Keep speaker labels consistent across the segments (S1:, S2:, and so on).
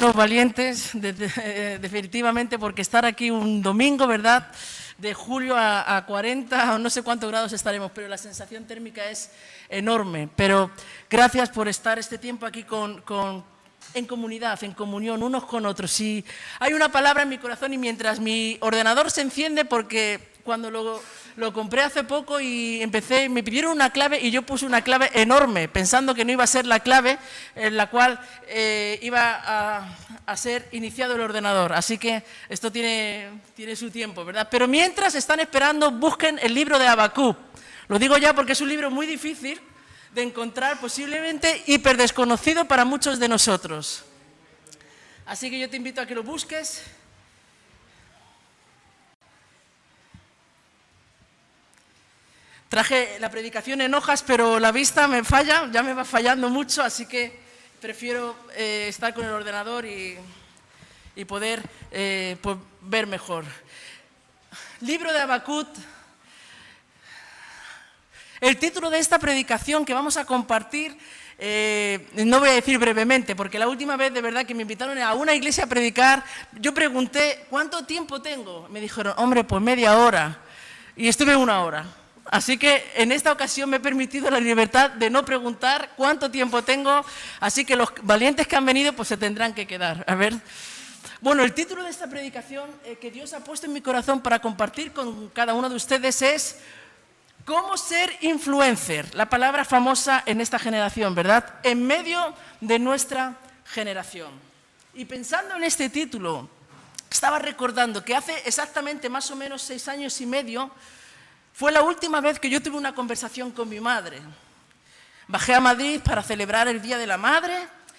S1: los valientes, definitivamente, porque estar aquí un domingo, ¿verdad?, de julio a 40 o no sé cuántos grados estaremos, pero la sensación térmica es enorme. Pero gracias por estar este tiempo aquí en comunidad, en comunión, unos con otros. Y hay una palabra en mi corazón y mientras mi ordenador se enciende, porque cuando lo compré hace poco y empecé, me pidieron una clave y yo puse una clave enorme, pensando que no iba a ser la clave en la cual iba a ser iniciado el ordenador. Así que esto tiene su tiempo, ¿verdad? Pero mientras están esperando, busquen el libro de Habacuc. Lo digo ya porque es un libro muy difícil de encontrar, posiblemente hiper desconocido para muchos de nosotros. Así que yo te invito a que lo busques. Traje la predicación en hojas, pero la vista me falla, ya me va fallando mucho, así que prefiero estar con el ordenador y poder pues, ver mejor. Libro de Habacuc. El título de esta predicación que vamos a compartir, no voy a decir brevemente, porque la última vez de verdad que me invitaron a una iglesia a predicar, yo pregunté, ¿cuánto tiempo tengo? Me dijeron, hombre, pues media hora. Y estuve 1 hora. Así que en esta ocasión me he permitido la libertad de no preguntar cuánto tiempo tengo, así que los valientes que han venido pues se tendrán que quedar. A ver. Bueno, el título de esta predicación que Dios ha puesto en mi corazón para compartir con cada uno de ustedes es ¿cómo ser influencer? La palabra famosa en esta generación, ¿verdad? En medio de nuestra generación. Y pensando en este título, estaba recordando que hace exactamente más o menos 6 años y medio fue la última vez que yo tuve una conversación con mi madre. Bajé a Madrid para celebrar el Día de la Madre,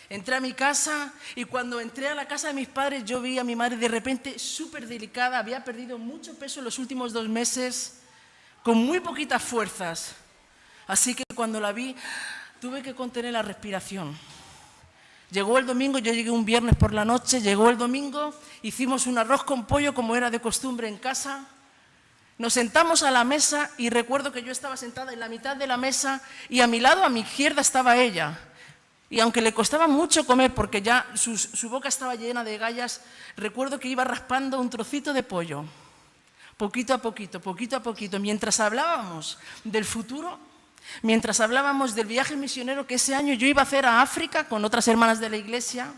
S1: entré a mi casa y cuando entré a la casa de mis padres yo vi a mi madre de repente súper delicada, había perdido mucho peso en los últimos 2 meses, con muy poquitas fuerzas. Así que cuando la vi tuve que contener la respiración. Llegó el domingo, yo llegué un viernes por la noche, llegó el domingo, hicimos un arroz con pollo como era de costumbre en casa. Nos sentamos a la mesa y recuerdo que yo estaba sentada en la mitad de la mesa y a mi lado, a mi izquierda, estaba ella. Y aunque le costaba mucho comer porque ya su boca estaba llena de gallas, recuerdo que iba raspando un trocito de pollo, poquito a poquito, mientras hablábamos del futuro, mientras hablábamos del viaje misionero que ese año yo iba a hacer a África con otras hermanas de la iglesia.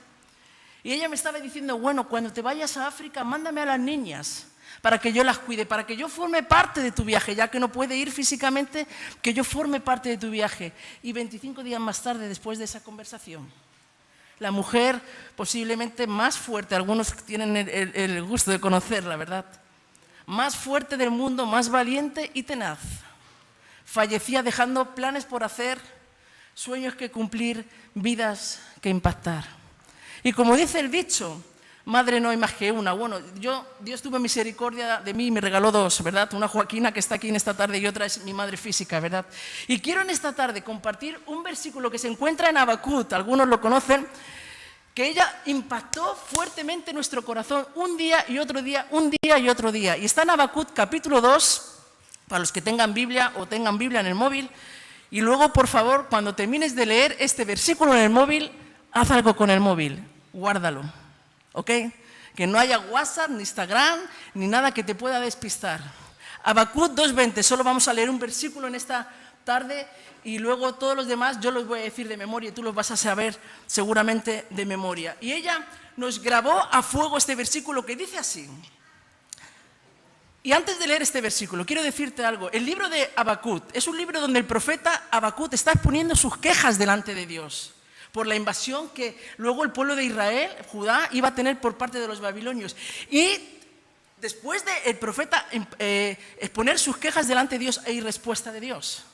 S1: Y ella me estaba diciendo, bueno, cuando te vayas a África, mándame a las niñas para que yo las cuide, para que yo forme parte de tu viaje, ya que no puede ir físicamente, que yo forme parte de tu viaje. Y 25 días más tarde, después de esa conversación, la mujer posiblemente más fuerte, algunos tienen el gusto de conocerla, ¿verdad?, más fuerte del mundo, más valiente y tenaz, fallecía dejando planes por hacer, sueños que cumplir, vidas que impactar. Y como dice el dicho, madre no hay más que una. Bueno, Dios tuvo misericordia de mí y me regaló 2, ¿verdad? Una Joaquina que está aquí en esta tarde y otra es mi madre física, ¿verdad? Y quiero en esta tarde compartir un versículo que se encuentra en Habacuc, algunos lo conocen, que ella impactó fuertemente nuestro corazón un día y otro día, un día y otro día. Y está en Habacuc capítulo 2, para los que tengan Biblia o tengan Biblia en el móvil. Y luego, por favor, cuando termines de leer este versículo en el móvil, haz algo con el móvil, guárdalo. ¿Ok? Que no haya WhatsApp, ni Instagram, ni nada que te pueda despistar. Habacuc 2:20, solo vamos a leer un versículo en esta tarde y luego todos los demás yo los voy a decir de memoria y tú los vas a saber seguramente de memoria. Y ella nos grabó a fuego este versículo que dice así. Y antes de leer este versículo, quiero decirte algo. El libro de Habacuc es un libro donde el profeta Habacuc está exponiendo sus quejas delante de Dios por la invasión que luego el pueblo de Israel, Judá, iba a tener por parte de los babilonios. Y después de el profeta exponer sus quejas delante de Dios, hay respuesta de Dios.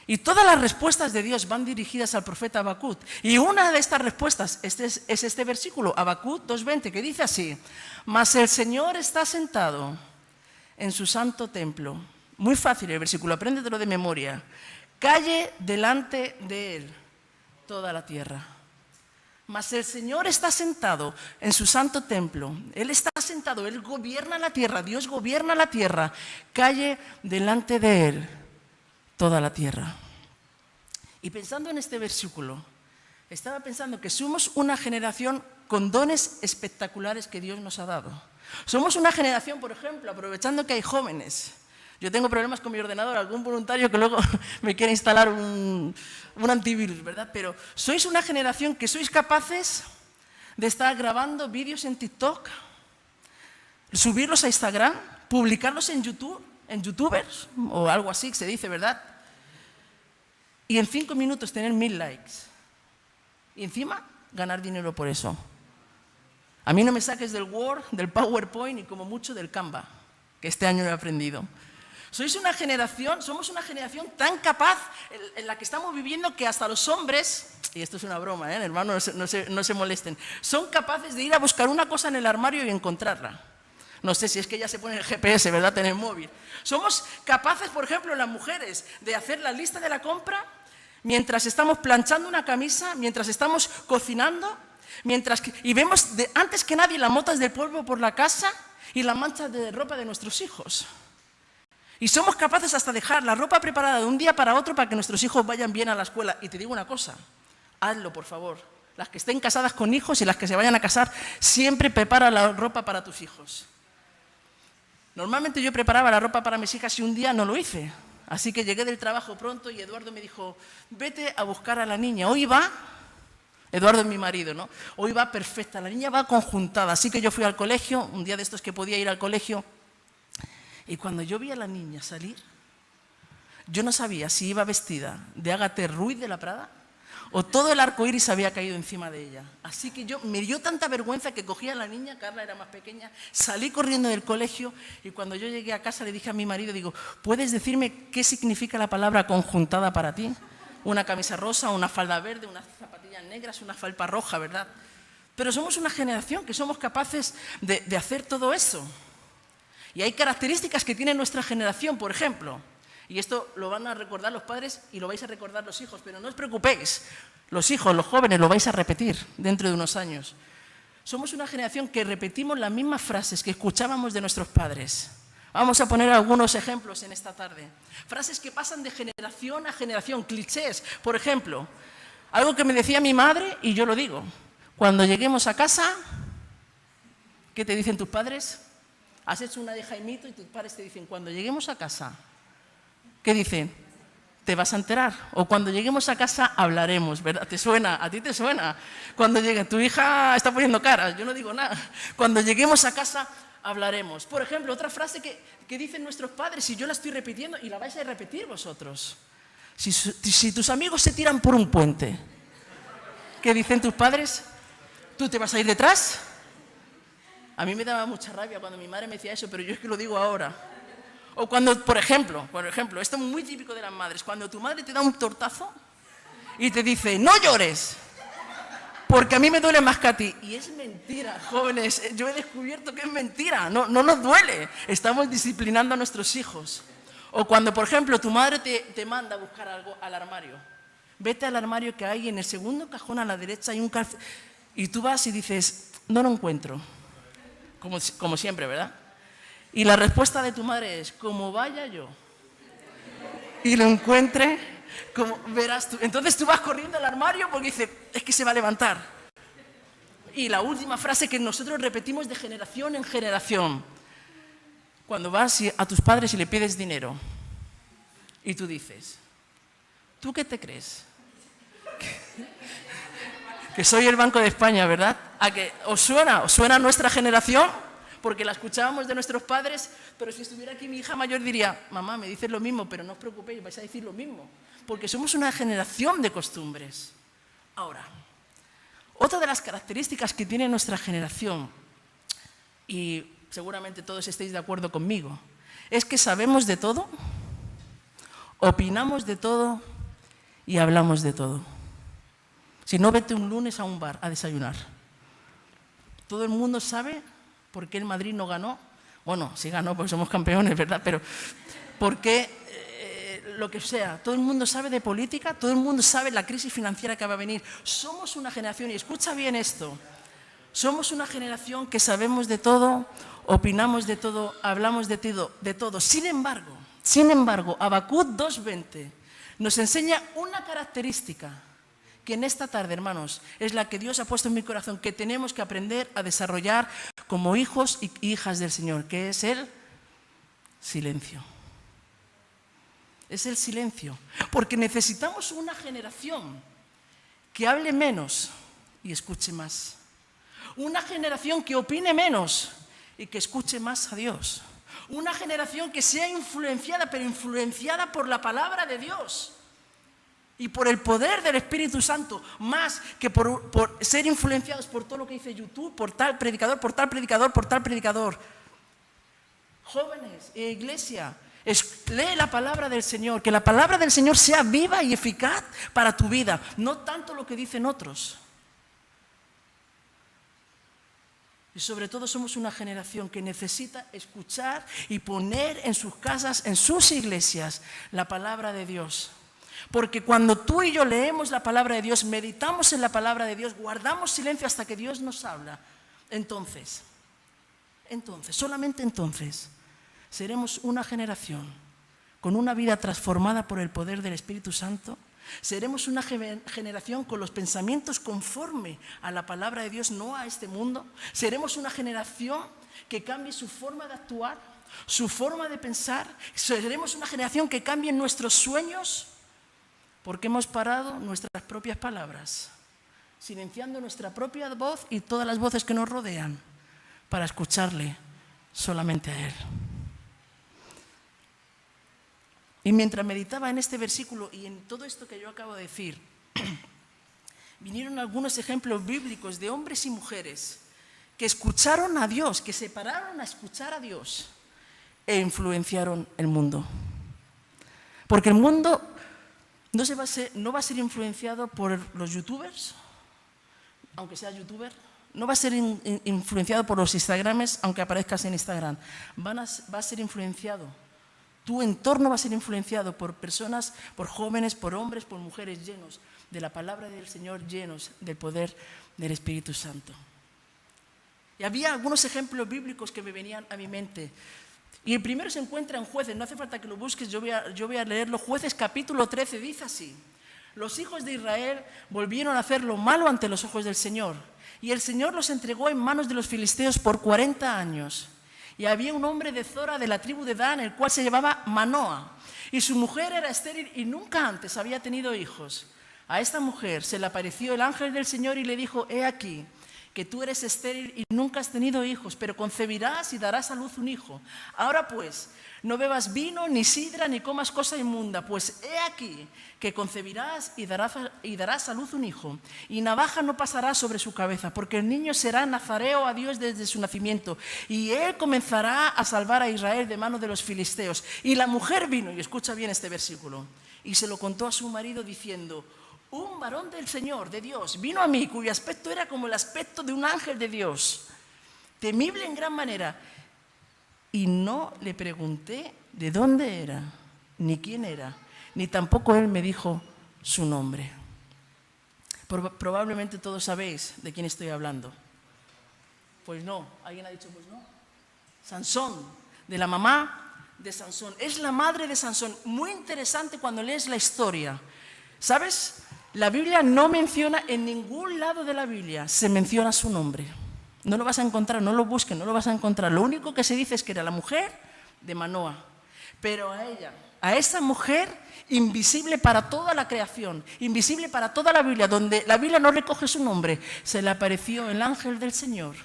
S1: Y todas las respuestas de Dios van dirigidas al profeta Habacuc. Y una de estas respuestas es este versículo, Habacuc 2:20, que dice así: mas el Señor está sentado en su santo templo. Muy fácil el versículo, apréndetelo de memoria. Calle delante de él toda la tierra. Mas el Señor está sentado en su santo templo. Él está sentado, Él gobierna la tierra, Dios gobierna la tierra. Calle delante de Él toda la tierra. Y pensando en este versículo, estaba pensando que somos una generación con dones espectaculares que Dios nos ha dado. Somos una generación, por ejemplo, aprovechando que hay jóvenes. Yo tengo problemas con mi ordenador, algún voluntario que luego me quiere instalar un antivirus, ¿verdad? Pero sois una generación que sois capaces de estar grabando vídeos en TikTok, subirlos a Instagram, publicarlos en YouTube, en YouTubers, o algo así que se dice, ¿verdad? Y en 5 minutos tener 1000 likes. Y encima ganar dinero por eso. A mí no me saques del Word, del PowerPoint y como mucho del Canva, que este año he aprendido. Somos una generación tan capaz en la que estamos viviendo que hasta los hombres, y esto es una broma, hermanos, no se molesten, son capaces de ir a buscar una cosa en el armario y encontrarla. No sé si es que ya se pone el GPS, ¿verdad?, en el móvil. Somos capaces, por ejemplo, las mujeres, de hacer la lista de la compra mientras estamos planchando una camisa, mientras estamos cocinando, y vemos antes que nadie las motas del polvo por la casa y las manchas de ropa de nuestros hijos. Y somos capaces hasta dejar la ropa preparada de un día para otro para que nuestros hijos vayan bien a la escuela. Y te digo una cosa, hazlo, por favor. Las que estén casadas con hijos y las que se vayan a casar, siempre prepara la ropa para tus hijos. Normalmente yo preparaba la ropa para mis hijas y un día no lo hice. Así que llegué del trabajo pronto y Eduardo me dijo, vete a buscar a la niña. Hoy va, Eduardo es mi marido, ¿no? Hoy va perfecta, la niña va conjuntada. Así que yo fui al colegio, un día de estos que podía ir al colegio. Y cuando yo vi a la niña salir, yo no sabía si iba vestida de Agatha Ruiz de la Prada o todo el arco iris había caído encima de ella. Así que me dio tanta vergüenza que cogí a la niña, Carla era más pequeña, salí corriendo del colegio y cuando yo llegué a casa le dije a mi marido, digo, ¿puedes decirme qué significa la palabra conjuntada para ti? Una camisa rosa, una falda verde, unas zapatillas negras, una falpa roja, ¿verdad? Pero somos una generación que somos capaces de hacer todo eso. Y hay características que tiene nuestra generación, por ejemplo, y esto lo van a recordar los padres y lo vais a recordar los hijos, pero no os preocupéis, los hijos, los jóvenes, lo vais a repetir dentro de unos años. Somos una generación que repetimos las mismas frases que escuchábamos de nuestros padres. Vamos a poner algunos ejemplos en esta tarde. Frases que pasan de generación a generación, clichés. Por ejemplo, algo que me decía mi madre y yo lo digo. Cuando lleguemos a casa, ¿qué te dicen tus padres? Has hecho una de Jaimito y tus padres te dicen, cuando lleguemos a casa, ¿qué dicen? Te vas a enterar. O cuando lleguemos a casa hablaremos, ¿verdad? ¿Te suena? ¿A ti te suena? Cuando llegue, tu hija está poniendo caras, yo no digo nada. Cuando lleguemos a casa hablaremos. Por ejemplo, otra frase que dicen nuestros padres y yo la estoy repitiendo y la vais a repetir vosotros. Si tus amigos se tiran por un puente, ¿qué dicen tus padres? ¿Tú te vas a ir detrás? A mí me daba mucha rabia cuando mi madre me decía eso, pero yo es que lo digo ahora. O cuando, por ejemplo, esto es muy típico de las madres, cuando tu madre te da un tortazo y te dice, no llores, porque a mí me duele más que a ti. Y es mentira, jóvenes, yo he descubierto que es mentira, no nos duele, estamos disciplinando a nuestros hijos. O cuando, por ejemplo, tu madre te manda a buscar algo al armario. Vete al armario que hay en el segundo cajón a la derecha, hay un calcetín, y tú vas y dices, no lo encuentro. Como siempre, ¿verdad? Y la respuesta de tu madre es, como vaya yo y lo encuentre, como verás tú. Entonces tú vas corriendo al armario porque dices, es que se va a levantar. Y la última frase que nosotros repetimos de generación en generación. Cuando vas a tus padres y le pides dinero y tú dices, ¿tú qué te crees? Que soy el Banco de España, ¿verdad? ¿A que os suena nuestra generación? Porque la escuchábamos de nuestros padres, pero si estuviera aquí mi hija mayor diría, mamá, me dices lo mismo, pero no os preocupéis, vais a decir lo mismo. Porque somos una generación de costumbres. Ahora, otra de las características que tiene nuestra generación, y seguramente todos estéis de acuerdo conmigo, es que sabemos de todo, opinamos de todo y hablamos de todo. Si no, vete un lunes a un bar a desayunar. Todo el mundo sabe por qué el Madrid no ganó. Bueno, sí ganó porque somos campeones, ¿verdad? Pero por qué lo que sea. Todo el mundo sabe de política, todo el mundo sabe la crisis financiera que va a venir. Somos una generación, y escucha bien esto, somos una generación que sabemos de todo, opinamos de todo, hablamos de todo. Sin embargo, Habacuc 2:20 nos enseña una característica, que en esta tarde, hermanos, es la que Dios ha puesto en mi corazón, que tenemos que aprender a desarrollar como hijos y hijas del Señor, que es el silencio. Es el silencio, porque necesitamos una generación que hable menos y escuche más. Una generación que opine menos y que escuche más a Dios. Una generación que sea influenciada, pero influenciada por la palabra de Dios y por el poder del Espíritu Santo, más que por ser influenciados por todo lo que dice YouTube, por tal predicador, por tal predicador, por tal predicador. Jóvenes, iglesia, lee la palabra del Señor, que la palabra del Señor sea viva y eficaz para tu vida, no tanto lo que dicen otros. Y sobre todo somos una generación que necesita escuchar y poner en sus casas, en sus iglesias, la palabra de Dios. Porque cuando tú y yo leemos la palabra de Dios, meditamos en la palabra de Dios, guardamos silencio hasta que Dios nos habla, entonces, solamente entonces, seremos una generación con una vida transformada por el poder del Espíritu Santo. Seremos una generación con los pensamientos conforme a la palabra de Dios, no a este mundo. Seremos una generación que cambie su forma de actuar, su forma de pensar. Seremos una generación que cambie nuestros sueños, porque hemos parado nuestras propias palabras, silenciando nuestra propia voz y todas las voces que nos rodean, para escucharle solamente a Él. Y mientras meditaba en este versículo y en todo esto que yo acabo de decir, vinieron algunos ejemplos bíblicos de hombres y mujeres que escucharon a Dios, que se pararon a escuchar a Dios e influenciaron el mundo. Porque el mundo no va a ser influenciado por los youtubers, aunque sea youtuber, no va a ser influenciado por los instagrames, aunque aparezcas en Instagram, va a ser influenciado. Tu entorno va a ser influenciado por personas, por jóvenes, por hombres, por mujeres llenos de la palabra del Señor, llenos del poder del Espíritu Santo. Y había algunos ejemplos bíblicos que me venían a mi mente. Y el primero se encuentra en Jueces, no hace falta que lo busques, yo voy a leerlo. Jueces capítulo 13 dice así: los hijos de Israel volvieron a hacer lo malo ante los ojos del Señor, y el Señor los entregó en manos de los filisteos por 40 años. Y había un hombre de Zora, de la tribu de Dan, el cual se llamaba Manoa, y su mujer era estéril y nunca antes había tenido hijos. A esta mujer se le apareció el ángel del Señor y le dijo: he aquí, que tú eres estéril y nunca has tenido hijos, pero concebirás y darás a luz un hijo. Ahora pues, no bebas vino, ni sidra, ni comas cosa inmunda, pues he aquí que concebirás y darás a luz un hijo, y navaja no pasará sobre su cabeza, porque el niño será nazareo a Dios desde su nacimiento, y él comenzará a salvar a Israel de mano de los filisteos. Y la mujer vino, y escucha bien este versículo, y se lo contó a su marido diciendo: un varón del Señor, de Dios, vino a mí, cuyo aspecto era como el aspecto de un ángel de Dios, temible en gran manera. Y no le pregunté de dónde era, ni quién era, ni tampoco él me dijo su nombre. Probablemente todos sabéis de quién estoy hablando. Pues no, alguien ha dicho pues no. Sansón, de la mamá de Sansón. Es la madre de Sansón. Muy interesante cuando lees la historia. ¿Sabes? La Biblia no menciona, en ningún lado de la Biblia se menciona su nombre. No lo vas a encontrar, no lo busques, no lo vas a encontrar. Lo único que se dice es que era la mujer de Manoa. Pero a ella, a esa mujer invisible para toda la creación, invisible para toda la Biblia, donde la Biblia no recoge su nombre, se le apareció el ángel del Señor.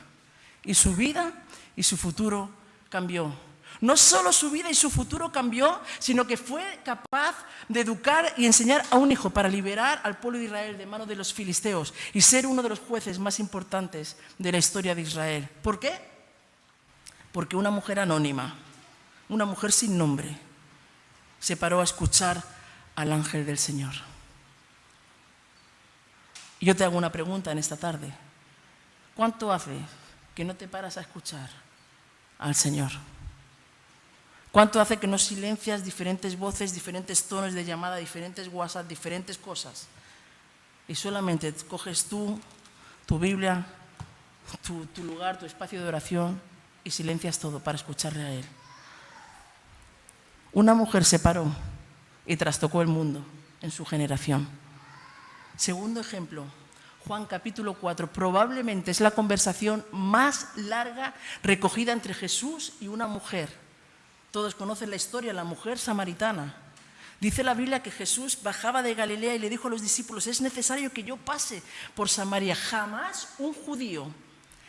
S1: Y su vida y su futuro cambió. No solo su vida y su futuro cambió, sino que fue capaz de educar y enseñar a un hijo para liberar al pueblo de Israel de manos de los filisteos y ser uno de los jueces más importantes de la historia de Israel. ¿Por qué? Porque una mujer anónima, una mujer sin nombre, se paró a escuchar al ángel del Señor. Y yo te hago una pregunta en esta tarde. ¿Cuánto hace que no te paras a escuchar al Señor? ¿Cuánto hace que no silencias diferentes voces, diferentes tonos de llamada, diferentes WhatsApp, diferentes cosas? Y solamente coges tú, tu Biblia, tu lugar, tu espacio de oración y silencias todo para escucharle a Él. Una mujer se paró y trastocó el mundo en su generación. Segundo ejemplo, Juan capítulo 4, probablemente es la conversación más larga recogida entre Jesús y una mujer. Todos conocen la historia, la mujer samaritana. Dice la Biblia que Jesús bajaba de Galilea y le dijo a los discípulos, es necesario que yo pase por Samaria. Jamás un judío,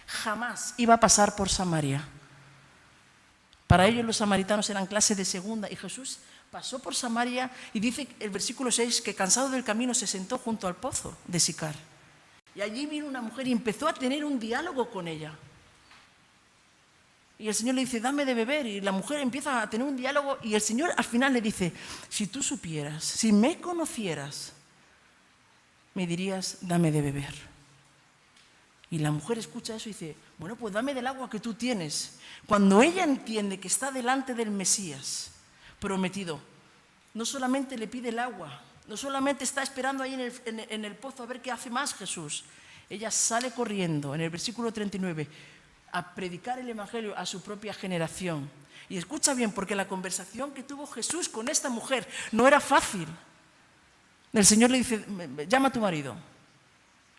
S1: jamás iba a pasar por Samaria. Para ellos los samaritanos eran clase de segunda y Jesús pasó por Samaria y dice el versículo 6 que cansado del camino se sentó junto al pozo de Sicar. Y allí vino una mujer y empezó a tener un diálogo con ella. Y el Señor le dice, dame de beber. Y la mujer empieza a tener un diálogo y el Señor al final le dice, si tú supieras, si me conocieras, me dirías, dame de beber. Y la mujer escucha eso y dice, bueno, pues dame del agua que tú tienes. Cuando ella entiende que está delante del Mesías prometido, no solamente le pide el agua, no solamente está esperando ahí en el pozo a ver qué hace más Jesús. Ella sale corriendo, en el versículo 39, a predicar el Evangelio a su propia generación. Y escucha bien, porque la conversación que tuvo Jesús con esta mujer no era fácil. El Señor le dice, llama a tu marido.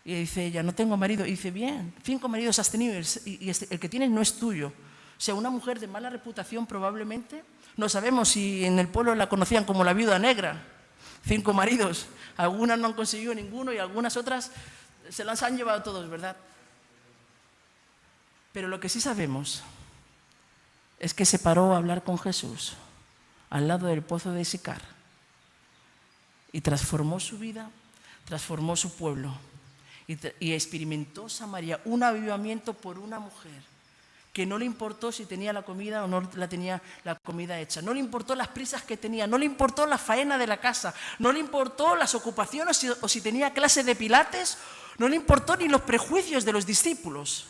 S1: Y dice ella, no tengo marido. Y dice, bien, 5 maridos has tenido y el que tienes no es tuyo. O sea, una mujer de mala reputación probablemente. No sabemos si en el pueblo la conocían como la viuda negra. 5 maridos. Algunas no han conseguido ninguno y algunas otras se las han llevado todos, ¿verdad? Pero lo que sí sabemos es que se paró a hablar con Jesús al lado del pozo de Sicar y transformó su vida, transformó su pueblo y experimentó Samaria un avivamiento por una mujer que no le importó si tenía la comida o no la tenía la comida hecha, no le importó las prisas que tenía, no le importó la faena de la casa, no le importó las ocupaciones o si tenía clase de pilates, no le importó ni los prejuicios de los discípulos,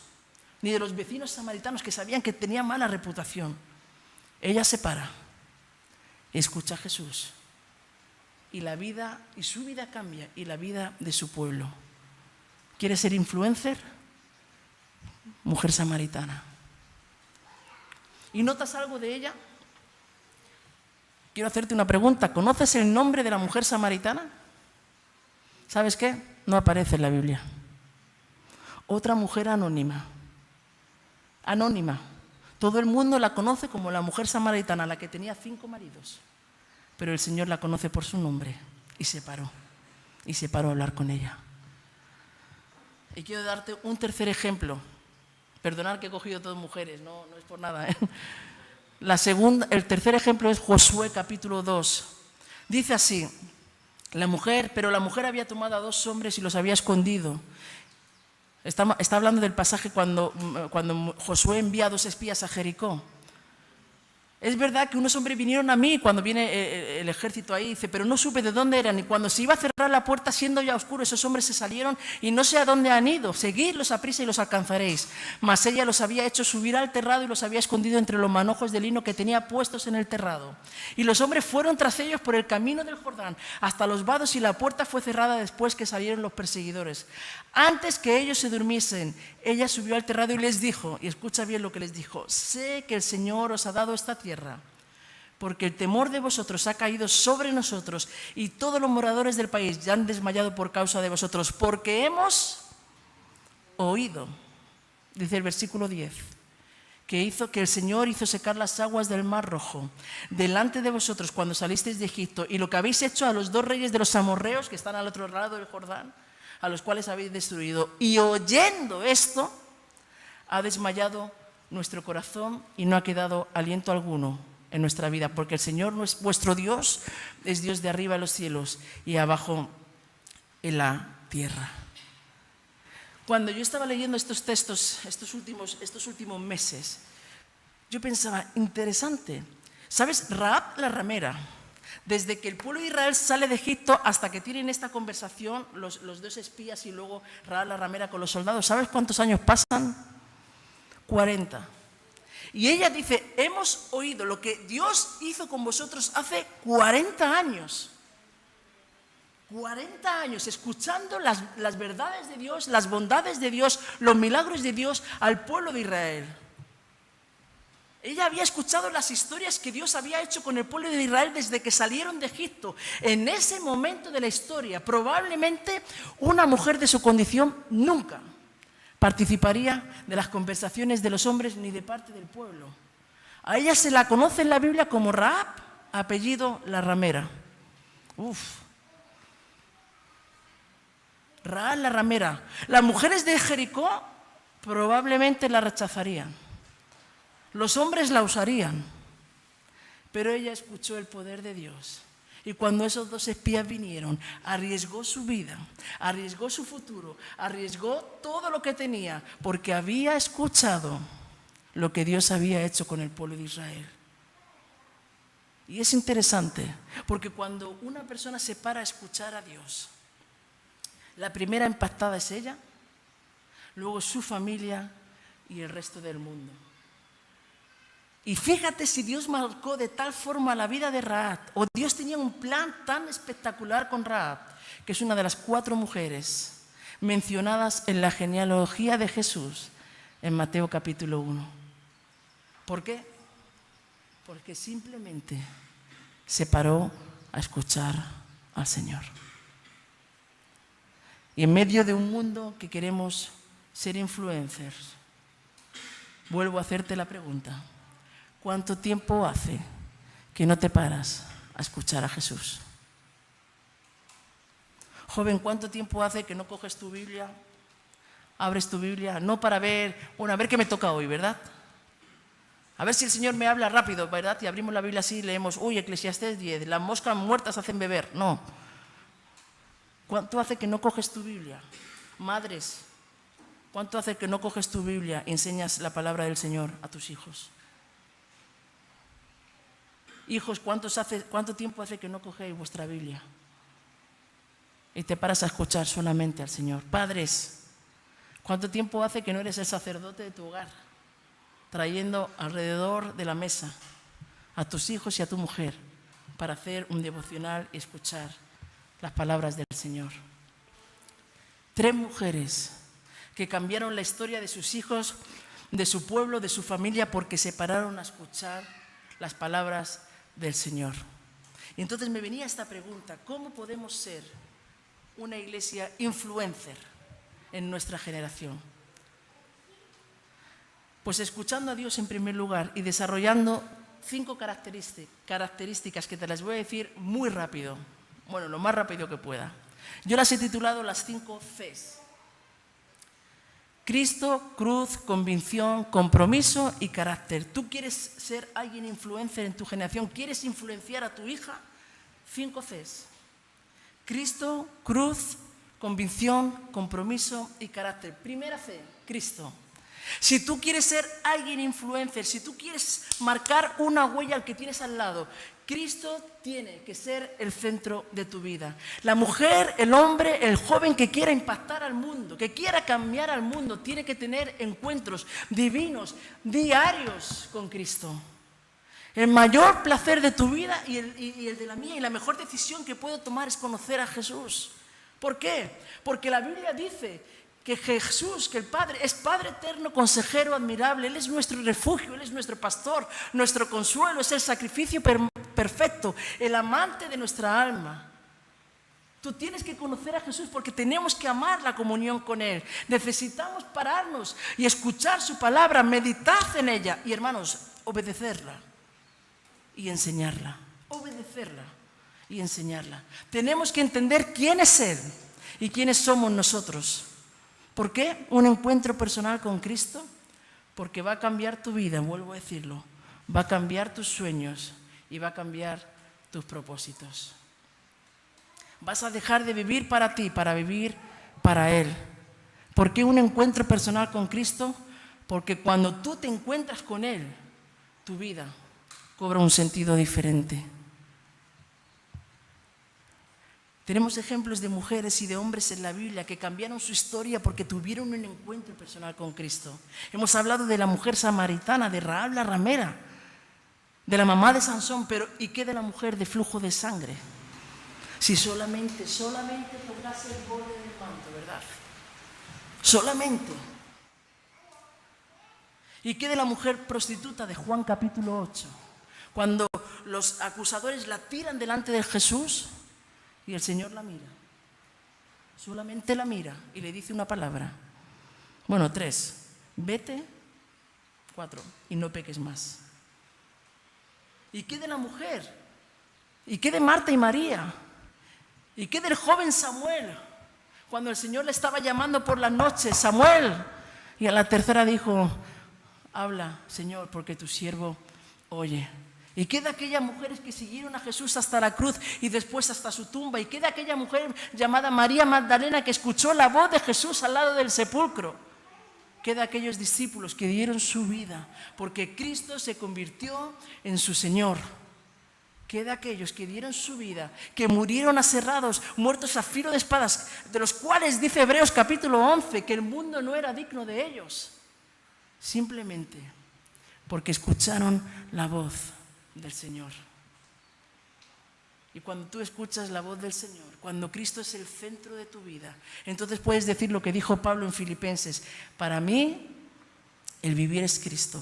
S1: ni de los vecinos samaritanos que sabían que tenía mala reputación. Ella se para, escucha a Jesús y su vida cambia y la vida de su pueblo. ¿Quieres ser influencer? Mujer samaritana. ¿Y notas algo de ella? Quiero hacerte una pregunta. ¿Conoces el nombre de la mujer samaritana? ¿Sabes qué? No aparece en la Biblia. Otra mujer anónima. Anónima. Todo el mundo la conoce como la mujer samaritana, la que tenía 5 maridos. Pero el Señor la conoce por su nombre y se paró a hablar con ella. Y quiero darte un tercer ejemplo. Perdonad que he cogido todas mujeres, no es por nada, ¿eh? El tercer ejemplo es Josué capítulo 2. Dice así, pero la mujer había tomado a 2 hombres y los había escondido. Está hablando del pasaje cuando Josué envía a 2 espías a Jericó. Es verdad que unos hombres vinieron a mí cuando viene el ejército ahí, dice, pero no supe de dónde eran. Y cuando se iba a cerrar la puerta, siendo ya oscuro, esos hombres se salieron y no sé a dónde han ido. Seguidlos a prisa y los alcanzaréis. Mas ella los había hecho subir al terrado y los había escondido entre los manojos de lino que tenía puestos en el terrado. Y los hombres fueron tras ellos por el camino del Jordán hasta los vados y la puerta fue cerrada después que salieron los perseguidores. Antes que ellos se durmiesen, ella subió al terrado y les dijo, y escucha bien lo que les dijo, sé que el Señor os ha dado esta tierra, porque el temor de vosotros ha caído sobre nosotros y todos los moradores del país ya han desmayado por causa de vosotros, porque hemos oído, dice el versículo 10, que el Señor hizo secar las aguas del Mar Rojo delante de vosotros cuando salisteis de Egipto y lo que habéis hecho a los 2 reyes de los amorreos que están al otro lado del Jordán, a los cuales habéis destruido. Y oyendo esto, ha desmayado nuestro corazón y no ha quedado aliento alguno en nuestra vida, porque el Señor, vuestro Dios, es Dios de arriba en los cielos y abajo en la tierra. Cuando yo estaba leyendo estos textos, estos últimos meses, yo pensaba, interesante. ¿Sabes? Rahab la ramera, desde que el pueblo de Israel sale de Egipto hasta que tienen esta conversación, los 2 espías y luego Rahab la ramera con los soldados, ¿sabes cuántos años pasan? 40. Y ella dice, hemos oído lo que Dios hizo con vosotros hace 40 años. 40 años escuchando las verdades de Dios, las bondades de Dios, los milagros de Dios al pueblo de Israel. Ella había escuchado las historias que Dios había hecho con el pueblo de Israel desde que salieron de Egipto. En ese momento de la historia, probablemente una mujer de su condición nunca participaría de las conversaciones de los hombres ni de parte del pueblo. A ella se la conoce en la Biblia como Rahab, apellido la ramera. Rahab la ramera. Las mujeres de Jericó probablemente la rechazarían. Los hombres la usarían, pero ella escuchó el poder de Dios. Y cuando esos dos espías vinieron, arriesgó su vida, arriesgó su futuro, arriesgó todo lo que tenía, porque había escuchado lo que Dios había hecho con el pueblo de Israel. Y es interesante, porque cuando una persona se para a escuchar a Dios, la primera impactada es ella, luego su familia y el resto del mundo. Y fíjate si Dios marcó de tal forma la vida de Rahab, o Dios tenía un plan tan espectacular con Rahab, que es una de las 4 mujeres mencionadas en la genealogía de Jesús en Mateo capítulo 1. ¿Por qué? Porque simplemente se paró a escuchar al Señor. Y en medio de un mundo que queremos ser influencers, vuelvo a hacerte la pregunta. ¿Cuánto tiempo hace que no te paras a escuchar a Jesús? Joven, ¿cuánto tiempo hace que no coges tu Biblia, abres tu Biblia, no para ver, a ver qué me toca hoy, ¿verdad? A ver si el Señor me habla rápido, ¿verdad? Y abrimos la Biblia así y leemos, Eclesiastés 10, las moscas muertas hacen beber. No. ¿Cuánto hace que no coges tu Biblia? Madres, ¿cuánto hace que no coges tu Biblia y enseñas la palabra del Señor a tus hijos? Hijos, ¿cuánto tiempo hace que no cogéis vuestra Biblia y te paras a escuchar solamente al Señor? Padres, ¿cuánto tiempo hace que no eres el sacerdote de tu hogar, trayendo alrededor de la mesa a tus hijos y a tu mujer para hacer un devocional y escuchar las palabras del Señor? 3 mujeres que cambiaron la historia de sus hijos, de su pueblo, de su familia, porque se pararon a escuchar las palabras del Señor. Y entonces me venía esta pregunta: ¿cómo podemos ser una iglesia influencer en nuestra generación? Pues escuchando a Dios en primer lugar y desarrollando 5 características que te las voy a decir muy rápido, lo más rápido que pueda. Yo las he titulado las 5 Cs: Cristo, cruz, convicción, compromiso y carácter. ¿Tú quieres ser alguien influencer en tu generación? ¿Quieres influenciar a tu hija? 5 Cs: Cristo, cruz, convicción, compromiso y carácter. Primera C, Cristo. Si tú quieres ser alguien influencer, si tú quieres marcar una huella al que tienes al lado, Cristo tiene que ser el centro de tu vida. La mujer, el hombre, el joven que quiera impactar al mundo, que quiera cambiar al mundo, tiene que tener encuentros divinos, diarios con Cristo. El mayor placer de tu vida y el de la mía, y la mejor decisión que puedo tomar es conocer a Jesús. ¿Por qué? Porque la Biblia dice que Jesús, que el Padre, es Padre eterno, consejero admirable. Él es nuestro refugio, Él es nuestro pastor, nuestro consuelo, es el sacrificio perfecto, el amante de nuestra alma. Tú tienes que conocer a Jesús porque tenemos que amar la comunión con Él. Necesitamos pararnos y escuchar su palabra, meditar en ella y, hermanos, obedecerla y enseñarla. Obedecerla y enseñarla. Tenemos que entender quién es Él y quiénes somos nosotros. ¿Por qué un encuentro personal con Cristo? Porque va a cambiar tu vida, vuelvo a decirlo, va a cambiar tus sueños y va a cambiar tus propósitos. Vas a dejar de vivir para ti, para vivir para Él. ¿Por qué un encuentro personal con Cristo? Porque cuando tú te encuentras con Él, tu vida cobra un sentido diferente. Tenemos ejemplos de mujeres y de hombres en la Biblia que cambiaron su historia porque tuvieron un encuentro personal con Cristo. Hemos hablado de la mujer samaritana, de Rahab la ramera, de la mamá de Sansón, pero ¿y qué de la mujer de flujo de sangre? Si solamente tocase el borde del manto, ¿verdad? Solamente. ¿Y qué de la mujer prostituta de Juan capítulo 8? Cuando los acusadores la tiran delante de Jesús y el Señor la mira. Solamente la mira y le dice una palabra. Bueno, 3. Vete. 4. Y no peques más. ¿Y qué de la mujer? ¿Y qué de Marta y María? ¿Y qué del joven Samuel? Cuando el Señor le estaba llamando por la noche, Samuel. Y a la tercera dijo, habla, Señor, porque tu siervo oye. ¿Y qué de aquellas mujeres que siguieron a Jesús hasta la cruz y después hasta su tumba? ¿Y qué de aquella mujer llamada María Magdalena que escuchó la voz de Jesús al lado del sepulcro? ¿Qué de aquellos discípulos que dieron su vida porque Cristo se convirtió en su Señor? ¿Qué de aquellos que dieron su vida, que murieron aserrados, muertos a filo de espadas, de los cuales dice Hebreos capítulo 11 que el mundo no era digno de ellos? Simplemente porque escucharon la voz del Señor. Y cuando tú escuchas la voz del Señor, cuando Cristo es el centro de tu vida, entonces puedes decir lo que dijo Pablo en Filipenses: para mí el vivir es Cristo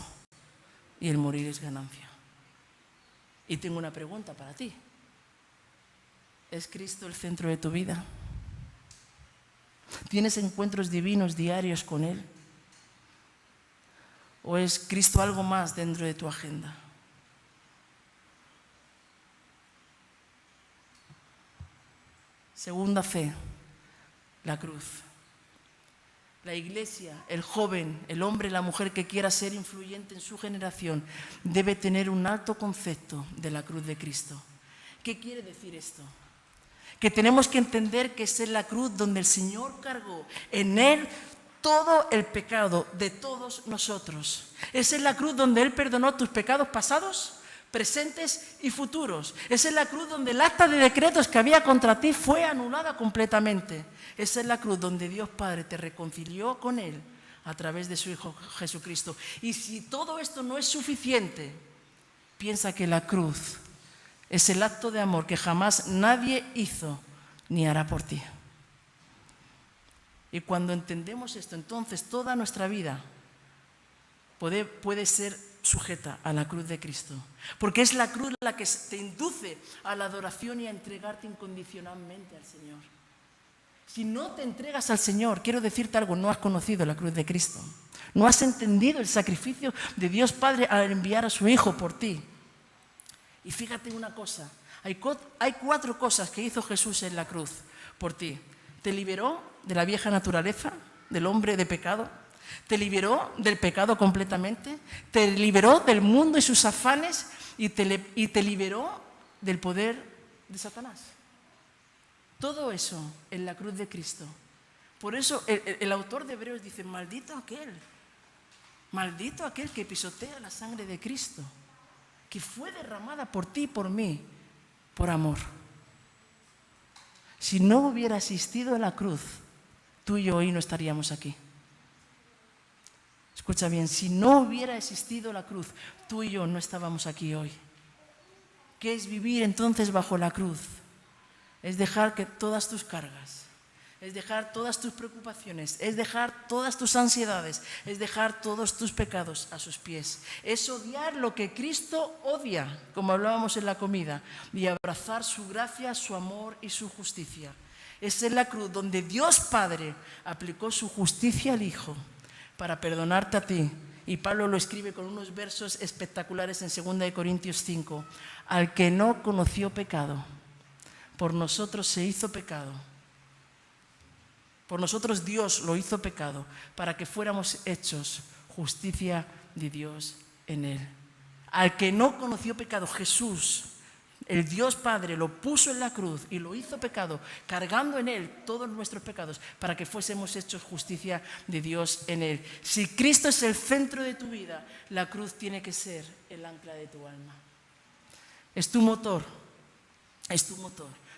S1: y el morir es ganancia. Y tengo una pregunta para ti. ¿Es Cristo el centro de tu vida? ¿Tienes encuentros divinos diarios con Él? ¿O es Cristo algo más dentro de tu agenda? Segunda fe, la cruz. La iglesia, el joven, el hombre, la mujer que quiera ser influyente en su generación debe tener un alto concepto de la cruz de Cristo. ¿Qué quiere decir esto? Que tenemos que entender que es en la cruz donde el Señor cargó en Él todo el pecado de todos nosotros. Es en la cruz donde Él perdonó tus pecados pasados, presentes y futuros. Es en la cruz donde el acta de decretos que había contra ti fue anulada completamente. Es en la cruz donde Dios Padre te reconcilió con Él a través de su Hijo Jesucristo. Y si todo esto no es suficiente, piensa que la cruz es el acto de amor que jamás nadie hizo ni hará por ti. Y cuando entendemos esto, entonces toda nuestra vida puede ser sujeta a la cruz de Cristo, porque es la cruz la que te induce a la adoración y a entregarte incondicionalmente al Señor. Si no te entregas al Señor, quiero decirte algo, no has conocido la cruz de Cristo, no has entendido el sacrificio de Dios Padre al enviar a su Hijo por ti. Y fíjate una cosa, hay 4 cosas que hizo Jesús en la cruz por ti. Te liberó de la vieja naturaleza, del hombre de pecado. Te liberó del pecado completamente, te liberó del mundo y sus afanes y te liberó del poder de Satanás. Todo eso en la cruz de Cristo. Por eso el autor de Hebreos dice, maldito aquel que pisotea la sangre de Cristo, que fue derramada por ti y por mí, por amor. Si no hubiera existido la cruz, tú y yo hoy no estaríamos aquí. Escucha bien, si no hubiera existido la cruz, tú y yo no estábamos aquí hoy. ¿Qué es vivir entonces bajo la cruz? Es dejar que todas tus cargas, es dejar todas tus preocupaciones, es dejar todas tus ansiedades, es dejar todos tus pecados a sus pies. Es odiar lo que Cristo odia, como hablábamos en la comida, y abrazar su gracia, su amor y su justicia. Es en la cruz donde Dios Padre aplicó su justicia al Hijo para perdonarte a ti. Y Pablo lo escribe con unos versos espectaculares en 2 Corintios 5. Al que no conoció pecado, por nosotros se hizo pecado. Por nosotros Dios lo hizo pecado, para que fuéramos hechos justicia de Dios en Él. Al que no conoció pecado, Jesús, el Dios Padre, lo puso en la cruz y lo hizo pecado, cargando en Él todos nuestros pecados, para que fuésemos hechos justicia de Dios en Él. Si Cristo es el centro de tu vida, la cruz tiene que ser el ancla de tu alma. Es tu motor,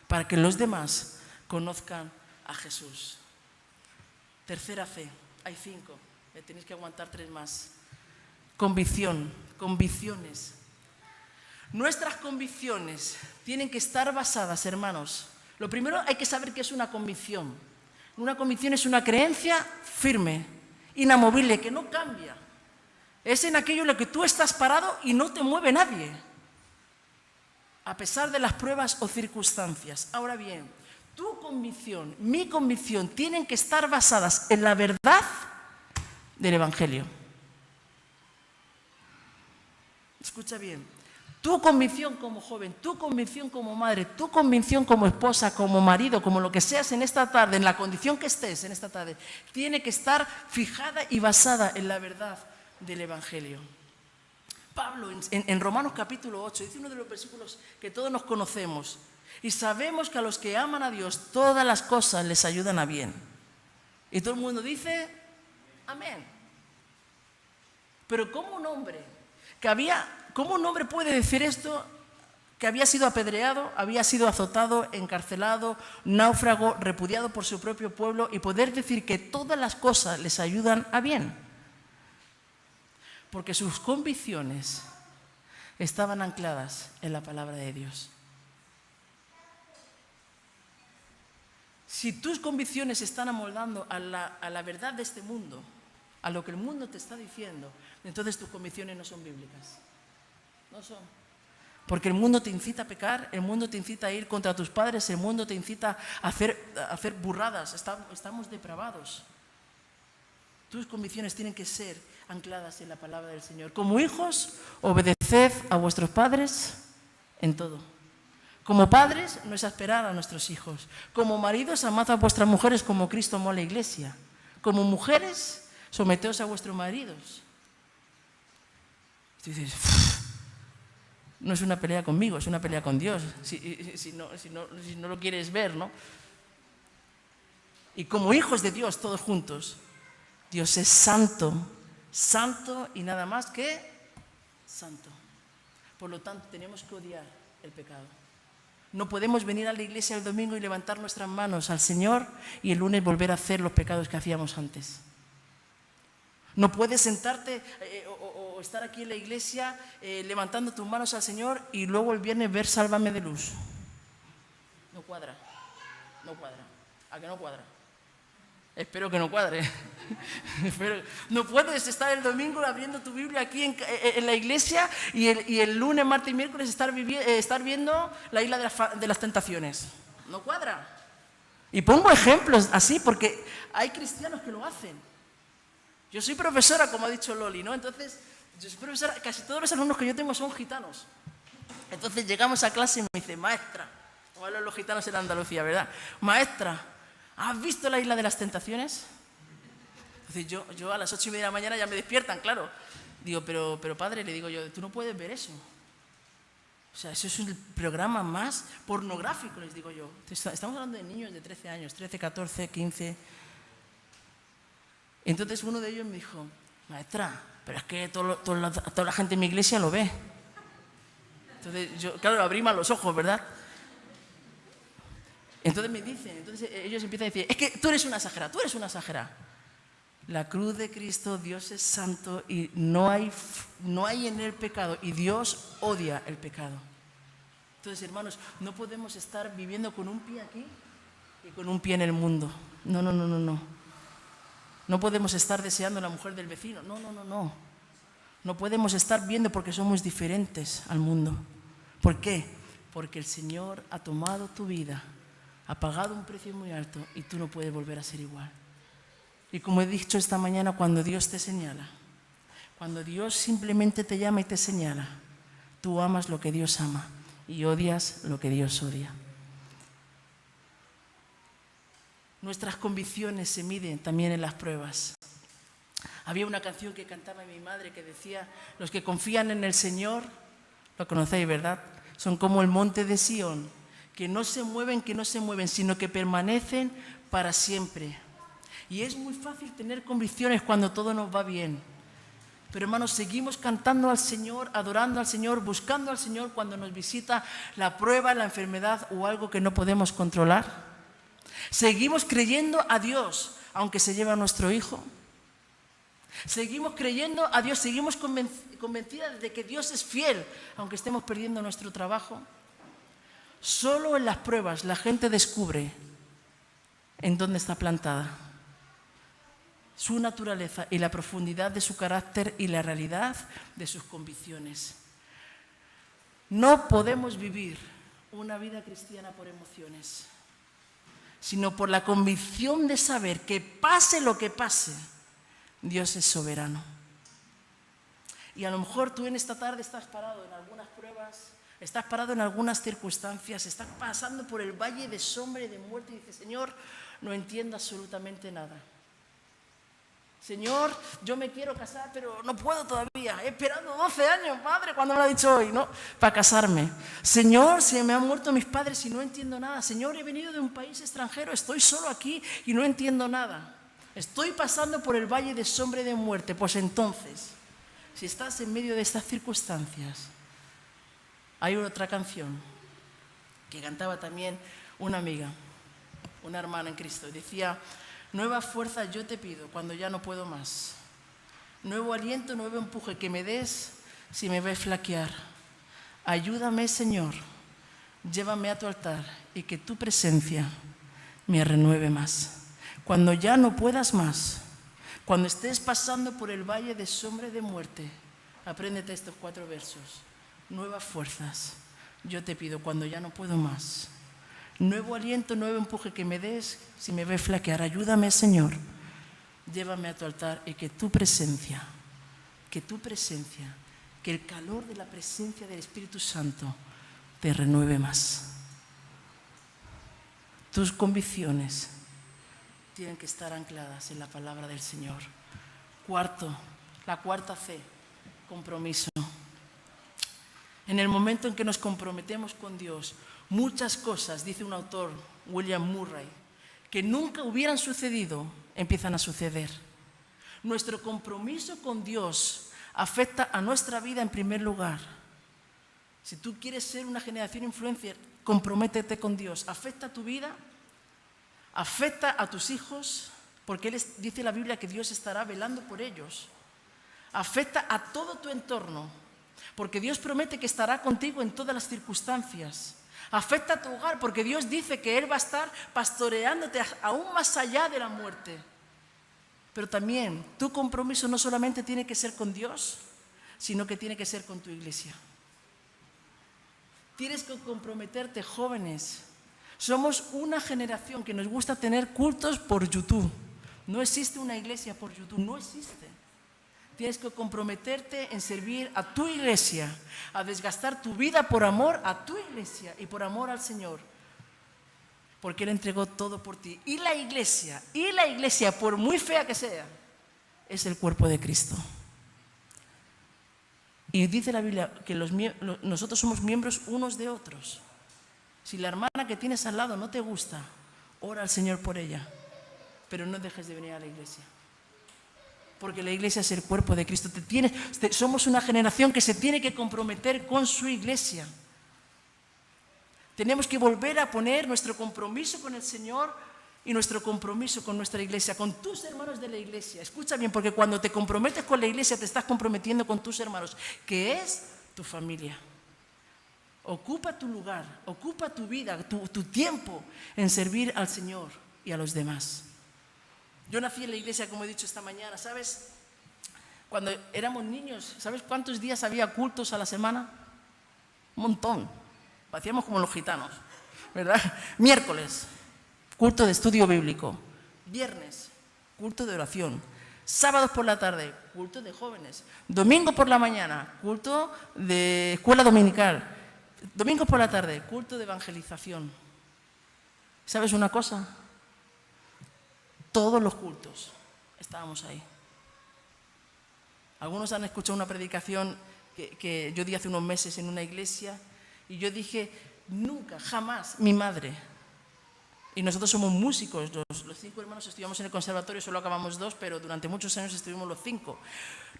S1: para que los demás conozcan a Jesús. Tercera fe, hay 5, me tenéis que aguantar 3 más. Convicciones. Nuestras convicciones tienen que estar basadas, hermanos. Lo primero, hay que saber qué es una convicción. Una convicción es una creencia firme, inamovible, que no cambia. Es en aquello en lo que tú estás parado y no te mueve nadie, a pesar de las pruebas o circunstancias. Ahora bien, tu convicción, mi convicción, tienen que estar basadas en la verdad del Evangelio. Escucha bien, tu convicción como joven, tu convicción como madre, tu convicción como esposa, como marido, como lo que seas en esta tarde, en la condición que estés en esta tarde, tiene que estar fijada y basada en la verdad del Evangelio. Pablo en Romanos capítulo 8 dice uno de los versículos que todos nos conocemos: y sabemos que a los que aman a Dios todas las cosas les ayudan a bien. Y todo el mundo dice amén. Pero ¿cómo un hombre puede decir esto, que había sido apedreado, había sido azotado, encarcelado, náufrago, repudiado por su propio pueblo, y poder decir que todas las cosas les ayudan a bien? Porque sus convicciones estaban ancladas en la palabra de Dios. Si tus convicciones se están amoldando a la verdad de este mundo, a lo que el mundo te está diciendo, entonces tus convicciones no son bíblicas. No son. Porque el mundo te incita a pecar, el mundo te incita a ir contra tus padres, el mundo te incita a hacer burradas. Estamos depravados. Tus convicciones tienen que ser ancladas en la palabra del Señor. Como hijos, obedeced a vuestros padres en todo. Como padres, no exasperad a nuestros hijos. Como maridos, amad a vuestras mujeres como Cristo amó a la iglesia. Como mujeres, someteos a vuestros maridos. Tú dices, no es una pelea conmigo, es una pelea con Dios, si no lo quieres ver, ¿no? Y como hijos de Dios, todos juntos, Dios es santo, santo y nada más que santo. Por lo tanto, tenemos que odiar el pecado. No podemos venir a la iglesia el domingo y levantar nuestras manos al Señor y el lunes volver a hacer los pecados que hacíamos antes. No puedes sentarte o estar aquí en la iglesia levantando tus manos al Señor y luego el viernes ver Sálvame de Luz. No cuadra, no cuadra. ¿A que no cuadra? Espero que no cuadre. No puedes estar el domingo abriendo tu Biblia aquí en la iglesia y el lunes, martes y miércoles estar viendo la isla de las tentaciones. No cuadra. Y pongo ejemplos así porque hay cristianos que lo hacen. Yo soy profesora, como ha dicho Loli, ¿no? Entonces, yo soy profesora, casi todos los alumnos que yo tengo son gitanos. Entonces llegamos a clase y me dice, maestra, como hablan los gitanos en Andalucía, ¿verdad? Maestra, ¿has visto la isla de las tentaciones? Entonces yo a las 8:30 de la mañana ya me despiertan, claro. Digo, pero padre, le digo yo, tú no puedes ver eso. O sea, eso es el programa más pornográfico, les digo yo. Estamos hablando de niños de 13 años, 13, 14, 15... Entonces uno de ellos me dijo, maestra, pero es que toda la gente en mi iglesia lo ve. Entonces yo, claro, abrí mal los ojos, ¿verdad? Entonces me dicen, ellos empiezan a decir, es que tú eres una exagerada, tú eres una exagerada. La cruz de Cristo, Dios es santo y no hay en él pecado y Dios odia el pecado. Entonces, hermanos, no podemos estar viviendo con un pie aquí y con un pie en el mundo. No. No podemos estar deseando a la mujer del vecino. No. No podemos estar viendo porque somos diferentes al mundo. ¿Por qué? Porque el Señor ha tomado tu vida, ha pagado un precio muy alto y tú no puedes volver a ser igual. Y como he dicho esta mañana, cuando Dios te señala, cuando Dios simplemente te llama y te señala, tú amas lo que Dios ama y odias lo que Dios odia. Nuestras convicciones se miden también en las pruebas. Había una canción que cantaba mi madre que decía, los que confían en el Señor, lo conocéis, ¿verdad? Son como el monte de Sión, que no se mueven, sino que permanecen para siempre. Y es muy fácil tener convicciones cuando todo nos va bien. Pero hermanos, seguimos cantando al Señor, adorando al Señor, buscando al Señor cuando nos visita la prueba, la enfermedad o algo que no podemos controlar. Seguimos creyendo a Dios, aunque se lleve a nuestro hijo. Seguimos creyendo a Dios, seguimos convencidas de que Dios es fiel, aunque estemos perdiendo nuestro trabajo. Solo en las pruebas la gente descubre en dónde está plantada. su naturaleza y la profundidad de su carácter y la realidad de sus convicciones. No podemos vivir una vida cristiana por emociones, sino por la convicción de saber que pase lo que pase, Dios es soberano. Y a lo mejor tú en esta tarde estás parado en algunas pruebas, estás parado en algunas circunstancias, estás pasando por el valle de sombra y de muerte y dices, Señor, no entiendo absolutamente nada. Señor, yo me quiero casar, pero no puedo todavía. He esperado 12 años, Padre, cuando me lo ha dicho hoy, ¿no? Para casarme. Señor, se me han muerto mis padres y no entiendo nada. Señor, he venido de un país extranjero, estoy solo aquí y no entiendo nada. Estoy pasando por el valle de sombra y de muerte. Pues entonces, si estás en medio de estas circunstancias, hay otra canción que cantaba también una amiga, una hermana en Cristo, y decía: nueva fuerza yo te pido cuando ya no puedo más. Nuevo aliento, nuevo empuje que me des si me ves flaquear. Ayúdame, Señor, llévame a tu altar y que tu presencia me renueve más. Cuando ya no puedas más, cuando estés pasando por el valle de sombra y de muerte, apréndete estos 4 versos. Nuevas fuerzas yo te pido cuando ya no puedo más. Nuevo aliento, nuevo empuje que me des si me ves flaquear. Ayúdame, Señor, llévame a tu altar y que tu presencia, que el calor de la presencia del Espíritu Santo te renueve más. Tus convicciones tienen que estar ancladas en la palabra del Señor. La cuarta C, compromiso. En el momento en que nos comprometemos con Dios, muchas cosas, dice un autor, William Murray, que nunca hubieran sucedido, empiezan a suceder. Nuestro compromiso con Dios afecta a nuestra vida en primer lugar. Si tú quieres ser una generación influencer, comprométete con Dios. Afecta a tu vida, afecta a tus hijos, porque dice la Biblia que Dios estará velando por ellos. Afecta a todo tu entorno, porque Dios promete que estará contigo en todas las circunstancias. Afecta a tu hogar, porque Dios dice que Él va a estar pastoreándote aún más allá de la muerte. Pero también tu compromiso no solamente tiene que ser con Dios, sino que tiene que ser con tu iglesia. Tienes que comprometerte, jóvenes. Somos una generación que nos gusta tener cultos por YouTube. No existe una iglesia por YouTube, no existe. Tienes que comprometerte en servir a tu iglesia, a desgastar tu vida por amor a tu iglesia y por amor al Señor. Porque Él entregó todo por ti. Y la iglesia, por muy fea que sea, es el cuerpo de Cristo. Y dice la Biblia que nosotros somos miembros unos de otros. Si la hermana que tienes al lado no te gusta, ora al Señor por ella, pero no dejes de venir a la iglesia. Porque la iglesia es el cuerpo de Cristo. Somos una generación que se tiene que comprometer con su iglesia. Tenemos que volver a poner nuestro compromiso con el Señor y nuestro compromiso con nuestra iglesia, con tus hermanos de la iglesia. Escucha bien, porque cuando te comprometes con la iglesia te estás comprometiendo con tus hermanos, que es tu familia. Ocupa tu lugar, ocupa tu vida, tu tiempo en servir al Señor y a los demás. Yo nací en la iglesia, como he dicho esta mañana, ¿sabes? Cuando éramos niños, ¿sabes cuántos días había cultos a la semana? Un montón. Hacíamos como los gitanos, ¿verdad? Miércoles, culto de estudio bíblico. Viernes, culto de oración. Sábados por la tarde, culto de jóvenes. Domingo por la mañana, culto de escuela dominical. Domingo por la tarde, culto de evangelización. ¿Sabes una cosa? Todos los cultos estábamos ahí. Algunos han escuchado una predicación que yo di hace unos meses en una iglesia y yo dije, nunca, jamás, mi madre. Y nosotros somos músicos, los 5 hermanos estudiamos en el conservatorio, solo acabamos 2, pero durante muchos años estuvimos los 5.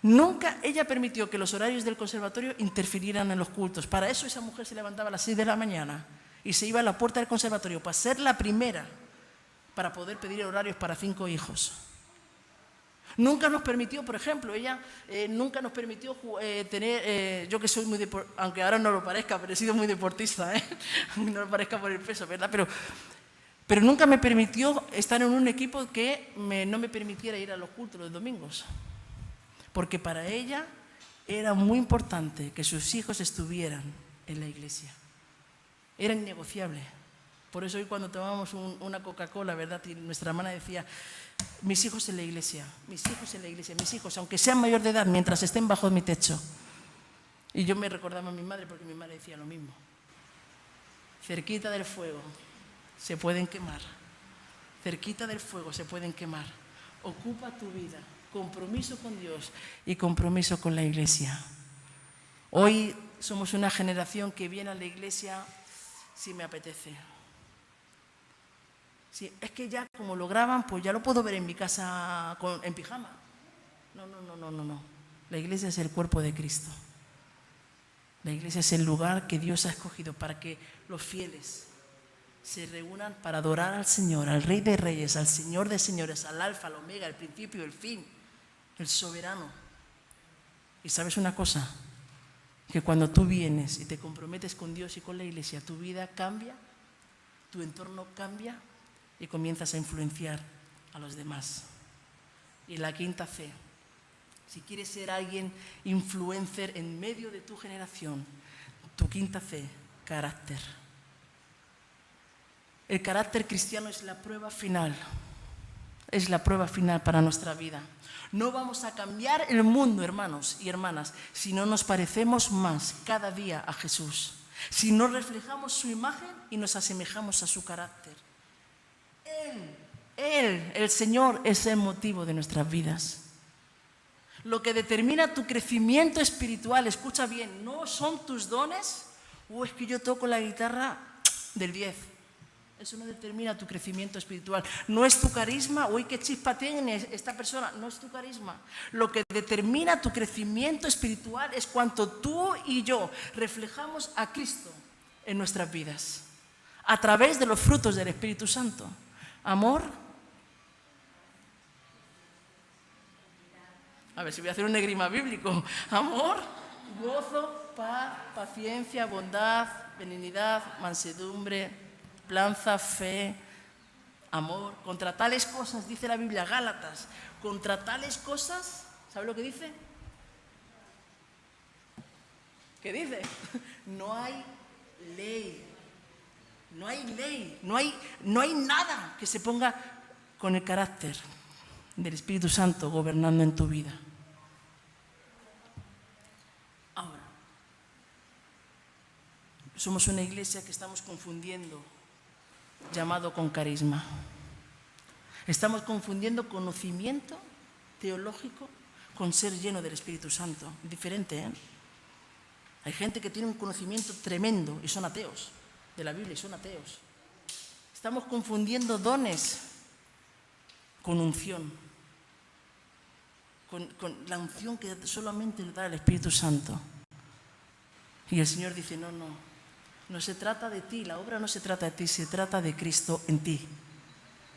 S1: Nunca ella permitió que los horarios del conservatorio interfirieran en los cultos. Para eso esa mujer se levantaba a las 6 de la mañana y se iba a la puerta del conservatorio para ser la primera para poder pedir horarios para 5 hijos. Nunca nos permitió, por ejemplo, ella nunca nos permitió tener, yo que soy muy deportista, aunque ahora no lo parezca, pero he sido muy deportista, aunque no lo parezca por el peso, ¿verdad? Pero Pero nunca me permitió estar en un equipo que no me permitiera ir a los cultos los domingos. Porque para ella era muy importante que sus hijos estuvieran en la iglesia. Era innegociable. Por eso hoy cuando tomábamos una Coca-Cola, ¿verdad? Y nuestra hermana decía, mis hijos en la iglesia, mis hijos en la iglesia, mis hijos, aunque sean mayor de edad, mientras estén bajo mi techo. Y yo me recordaba a mi madre porque mi madre decía lo mismo. Cerquita del fuego se pueden quemar. Cerquita del fuego se pueden quemar. Ocupa tu vida. Compromiso con Dios y compromiso con la iglesia. Hoy somos una generación que viene a la iglesia si me apetece. Sí, es que ya como lo graban, pues ya lo puedo ver en mi casa en pijama. No. La iglesia es el cuerpo de Cristo. La iglesia es el lugar que Dios ha escogido para que los fieles se reúnan para adorar al Señor, al Rey de Reyes, al Señor de Señores, al Alfa, al Omega, el principio, el fin, el soberano. Y ¿sabes una cosa? Que cuando tú vienes y te comprometes con Dios y con la iglesia, tu vida cambia, tu entorno cambia y comienzas a influenciar a los demás. Y la quinta C, si quieres ser alguien influencer en medio de tu generación, tu quinta C, carácter. El carácter cristiano es la prueba final. Es la prueba final para nuestra vida. No vamos a cambiar el mundo, hermanos y hermanas, si no nos parecemos más cada día a Jesús. Si no reflejamos su imagen y nos asemejamos a su carácter. Él, el Señor, es el motivo de nuestras vidas. Lo que determina tu crecimiento espiritual, escucha bien, no son tus dones, o es que yo toco la guitarra del 10. Eso no determina tu crecimiento espiritual. No es tu carisma, uy, qué chispa tiene esta persona, no es tu carisma. Lo que determina tu crecimiento espiritual es cuánto tú y yo reflejamos a Cristo en nuestras vidas, a través de los frutos del Espíritu Santo. Amor. A ver si voy a hacer un negrima bíblico. Amor, gozo, paz, paciencia, bondad, benignidad, mansedumbre, templanza, fe, amor. Contra tales cosas, dice la Biblia, Gálatas, contra tales cosas, ¿sabe lo que dice? ¿Qué dice? No hay ley. No hay ley, no hay nada que se ponga con el carácter del Espíritu Santo gobernando en tu vida. Ahora, somos una iglesia que estamos confundiendo llamado con carisma. Estamos confundiendo conocimiento teológico con ser lleno del Espíritu Santo. Diferente, ¿eh? Hay gente que tiene un conocimiento tremendo y son ateos de la Biblia y son ateos. Estamos confundiendo dones con unción, con la unción que solamente le da el Espíritu Santo. Y el Señor dice, no se trata de ti, la obra no se trata de ti, se trata de Cristo en ti.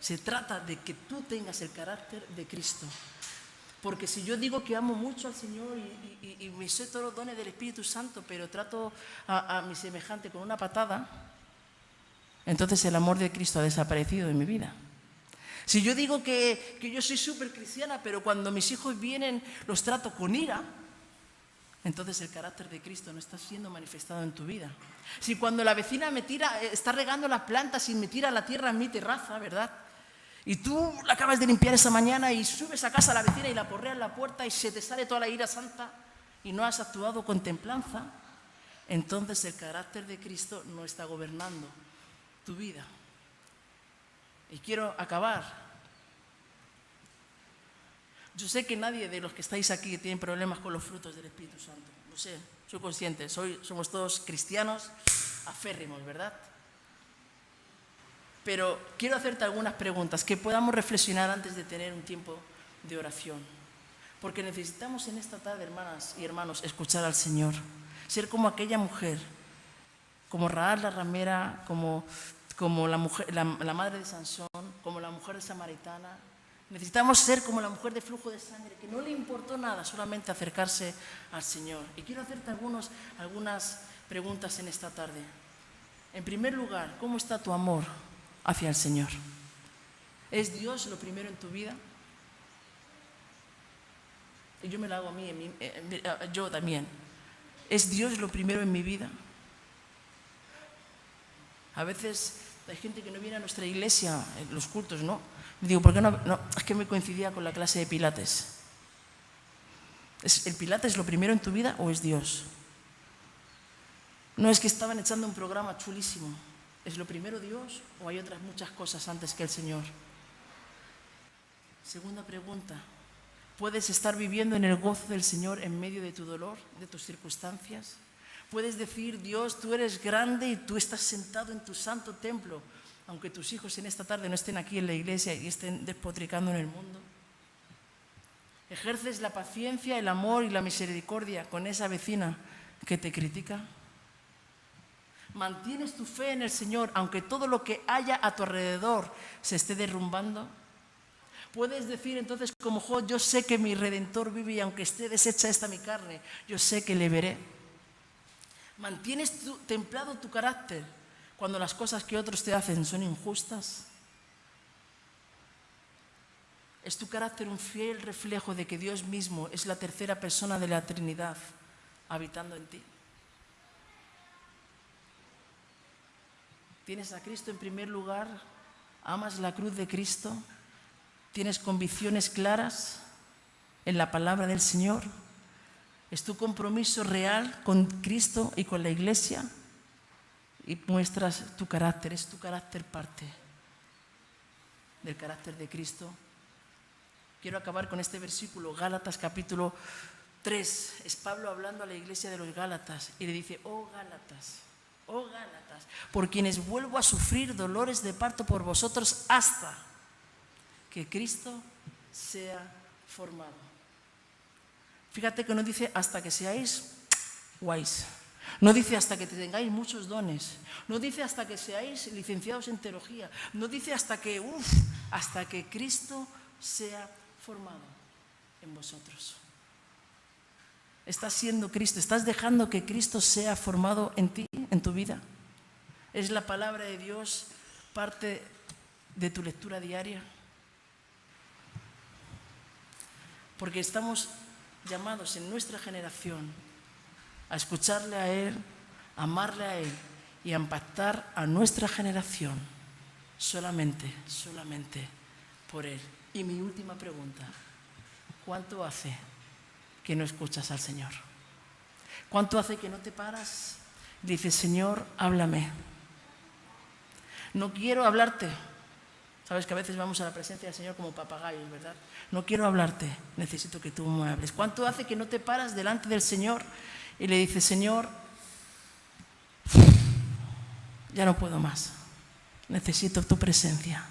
S1: Se trata de que tú tengas el carácter de Cristo. Porque si yo digo que amo mucho al Señor y me sé todos los dones del Espíritu Santo, pero trato a mi semejante con una patada, entonces el amor de Cristo ha desaparecido de mi vida. Si yo digo que yo soy súper cristiana, pero cuando mis hijos vienen los trato con ira, entonces el carácter de Cristo no está siendo manifestado en tu vida. Si cuando la vecina me tira, está regando las plantas y me tira la tierra en mi terraza, ¿verdad? Y tú la acabas de limpiar esa mañana y subes a casa a la vecina y la porreas en la puerta y se te sale toda la ira santa y no has actuado con templanza, entonces el carácter de Cristo no está gobernando tu vida. Y quiero acabar. Yo sé que nadie de los que estáis aquí tiene problemas con los frutos del Espíritu Santo. Lo sé, soy consciente. Somos todos cristianos aférrimos, ¿verdad? Pero quiero hacerte algunas preguntas que podamos reflexionar antes de tener un tiempo de oración. Porque necesitamos en esta tarde, hermanas y hermanos, escuchar al Señor. Ser como aquella mujer, como Rahab la ramera, como la madre de Sansón, como la mujer samaritana. Necesitamos ser como la mujer de flujo de sangre, que no le importó nada, solamente acercarse al Señor. Y quiero hacerte algunas preguntas en esta tarde. En primer lugar, ¿cómo está tu amor hacia el Señor? ¿Es Dios lo primero en tu vida? Y yo me lo hago a mí, yo también. ¿Es Dios lo primero en mi vida? A veces hay gente que no viene a nuestra iglesia, en los cultos, ¿no? Y digo, ¿por qué no? Es que me coincidía con la clase de Pilates. ¿Es el Pilates lo primero en tu vida o es Dios? No, es que estaban echando un programa chulísimo. ¿Es lo primero Dios o hay otras muchas cosas antes que el Señor? Segunda pregunta. ¿Puedes estar viviendo en el gozo del Señor en medio de tu dolor, de tus circunstancias? ¿Puedes decir, Dios, tú eres grande y tú estás sentado en tu santo templo, aunque tus hijos en esta tarde no estén aquí en la iglesia y estén despotricando en el mundo? ¿Ejerces la paciencia, el amor y la misericordia con esa vecina que te critica? ¿Mantienes tu fe en el Señor aunque todo lo que haya a tu alrededor se esté derrumbando? Puedes decir entonces como Job, yo sé que mi Redentor vive y aunque esté deshecha esta mi carne, yo sé que le veré. ¿Mantienes templado tu carácter cuando las cosas que otros te hacen son injustas? ¿Es tu carácter un fiel reflejo de que Dios mismo es la tercera persona de la Trinidad habitando en ti? ¿Tienes a Cristo en primer lugar? ¿Amas la cruz de Cristo? ¿Tienes convicciones claras en la palabra del Señor? ¿Es tu compromiso real con Cristo y con la iglesia? Y muestras tu carácter, ¿es tu carácter parte del carácter de Cristo? Quiero acabar con este versículo, Gálatas capítulo 3. Es Pablo hablando a la iglesia de los Gálatas y le dice, oh Gálatas, por quienes vuelvo a sufrir dolores de parto por vosotros hasta que Cristo sea formado. Fíjate que no dice hasta que seáis guays, no dice hasta que tengáis muchos dones, no dice hasta que seáis licenciados en teología, no dice hasta que Cristo sea formado en vosotros. ¿Estás siendo Cristo? ¿Estás dejando que Cristo sea formado en ti, en tu vida? ¿Es la palabra de Dios parte de tu lectura diaria? Porque estamos llamados en nuestra generación a escucharle a Él, a amarle a Él y a impactar a nuestra generación solamente por Él. Y mi última pregunta, ¿cuánto hace que no escuchas al Señor? ¿Cuánto hace que no te paras y dices, Señor, háblame? No quiero hablarte. Sabes que a veces vamos a la presencia del Señor como papagayos, ¿verdad? No quiero hablarte, necesito que tú me hables. ¿Cuánto hace que no te paras delante del Señor y le dices, Señor, ya no puedo más, necesito tu presencia,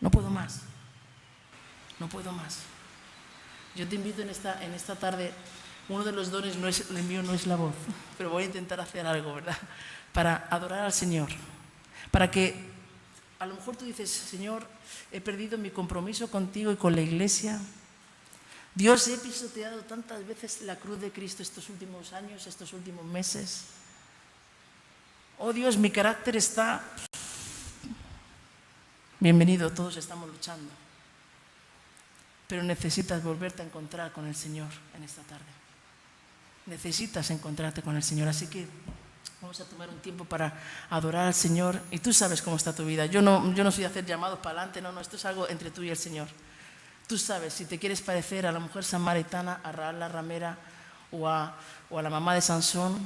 S1: no puedo más, no puedo más? Yo te invito en esta tarde, uno de los dones, el mío no es la voz, pero voy a intentar hacer algo, ¿verdad? Para adorar al Señor, para que a lo mejor tú dices, Señor, he perdido mi compromiso contigo y con la iglesia. Dios, he pisoteado tantas veces la cruz de Cristo estos últimos años, estos últimos meses. Oh Dios, mi carácter está... Bienvenido, todos estamos luchando. Pero necesitas volverte a encontrar con el Señor en esta tarde. Necesitas encontrarte con el Señor, así que vamos a tomar un tiempo para adorar al Señor. Y tú sabes cómo está tu vida. Yo no soy de hacer llamados para adelante, no, esto es algo entre tú y el Señor. Tú sabes, si te quieres parecer a la mujer samaritana, a Rahab la ramera o a la mamá de Sansón,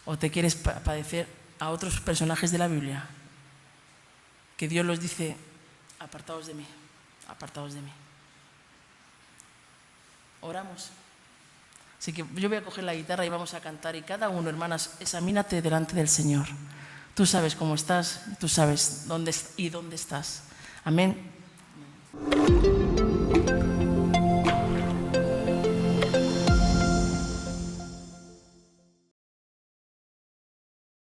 S1: o te quieres parecer a otros personajes de la Biblia, que Dios los dice, apartaos de mí, apartaos de mí. Oramos. Así que yo voy a coger la guitarra y vamos a cantar, y cada uno, hermanas, examínate delante del Señor. Tú sabes cómo estás, tú sabes dónde estás. Amén.